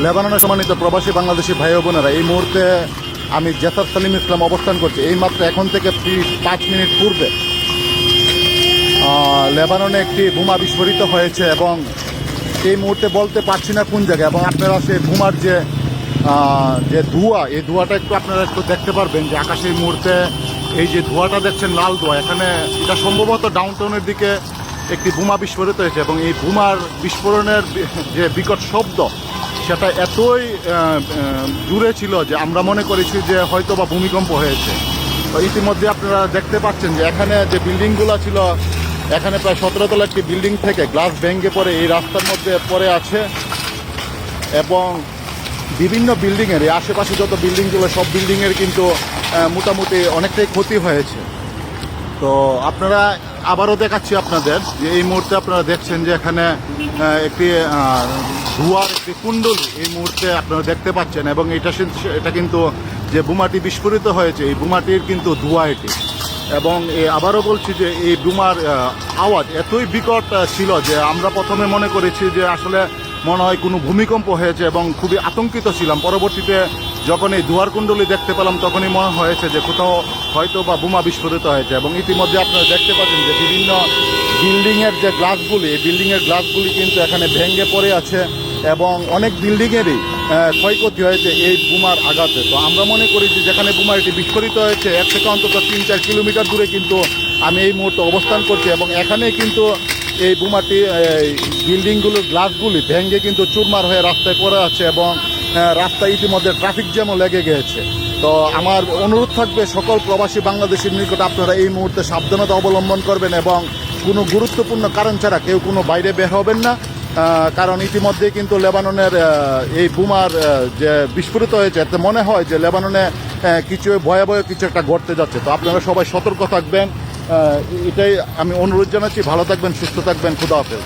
লেবাননের সম্মানিত প্রবাসী বাংলাদেশি ভাই ও বোনেরা, এই মুহূর্তে আমি জেসার সালিম ইসলাম অবস্থান করছি। এইমাত্র এখন থেকে 5 মিনিট পূর্বে লেবাননে একটি বোমা বিস্ফোরিত হয়েছে এবং এই মুহূর্তে বলতে পারছি না কোন জায়গায়। এবং আপনারা সেই বোমার যে ধোঁয়া, এই ধোঁয়াটা আপনারা একটু দেখতে পারবেন যে আকাশে এই মুহূর্তে এই যে ধোঁয়াটা দেখছেন, লাল ধোঁয়া, এখানে এটা সম্ভবত ডাউনটাউনের দিকে একটি বোমা বিস্ফোরিত হয়েছে। এবং এই বোমার বিস্ফোরণের যে বিকট শব্দ, সেটা এতই জুড়ে ছিল যে আমরা মনে করেছি যে হয়তো বা ভূমিকম্প হয়েছে। তো ইতিমধ্যে আপনারা দেখতে পাচ্ছেন যে এখানে যে বিল্ডিংগুলো ছিল, এখানে প্রায় 17 তলা একটি বিল্ডিং থেকে গ্লাস ভেঙে পড়ে এই রাস্তার মধ্যে পড়ে আছে। এবং বিভিন্ন বিল্ডিংয়ের, এই আশেপাশে যত বিল্ডিংগুলো, সব বিল্ডিংয়ের কিন্তু মোটামুটি অনেকটাই ক্ষতি হয়েছে। তো আপনারা আবারও দেখাচ্ছি আপনাদের যে এই মুহূর্তে আপনারা দেখছেন যে এখানে একটি ধোঁয়ার একটি কুণ্ডলী এই মুহূর্তে আপনারা দেখতে পাচ্ছেন। এবং এটা কিন্তু যে বোমাটি বিস্ফোরিত হয়েছে, এই বোমাটির কিন্তু ধোঁয়া এটি। এবং আবারও বলছি যে এই বোমার আওয়াজ এতই বিকট ছিল যে আমরা প্রথমে মনে করেছি যে আসলে মনে হয় কোনো ভূমিকম্প হয়েছে এবং খুবই আতঙ্কিত ছিলাম। পরবর্তীতে যখন এই ধোঁয়ার কুণ্ডলী দেখতে পেলাম, তখনই মনে হয়েছে যে কোথাও হয়তো বা বোমা বিস্ফোরিত হয়েছে। এবং ইতিমধ্যে আপনারা দেখতে পাচ্ছেন যে বিভিন্ন বিল্ডিংয়ের যে গ্লাসগুলি, এই বিল্ডিংয়ের গ্লাসগুলি কিন্তু এখানে ভেঙে পড়ে আছে এবং অনেক বিল্ডিংয়েরই ক্ষয়ক্ষতি হয়েছে এই বোমার আঘাতে। তো আমরা মনে করি যে যেখানে বোমাটি বিস্ফোরিত হয়েছে এর থেকে অন্তত 3-4 কিলোমিটার দূরে কিন্তু আমি এই মুহূর্তে অবস্থান করছি। এবং এখানে কিন্তু এই বোমাটি বিল্ডিংগুলোর গ্লাসগুলি ভেঙে কিন্তু চুরমার হয়ে রাস্তায় পড়ে আছে এবং রাস্তায় ইতিমধ্যে ট্রাফিক জ্যামও লেগে গিয়েছে। তো আমার অনুরোধ থাকবে সকল প্রবাসী বাংলাদেশের নিকট, আপনারা এই মুহূর্তে সাবধানতা অবলম্বন করবেন এবং কোনো গুরুত্বপূর্ণ কারণ ছাড়া কেউ কোনো বাইরে বের হবেন না। কারণ ইতিমধ্যে কিন্তু লেবাননের এই বোমার যে বিস্ফোরিত হয়েছে, এতে মনে হয় যে লেবাননে কিছু ভয়াবহ কিছু একটা ঘটতে যাচ্ছে। তো আপনারা সবাই সতর্ক থাকবেন, এটাই আমি অনুরোধ জানাচ্ছি। ভালো থাকবেন, সুস্থ থাকবেন, খুদা হাফেজ।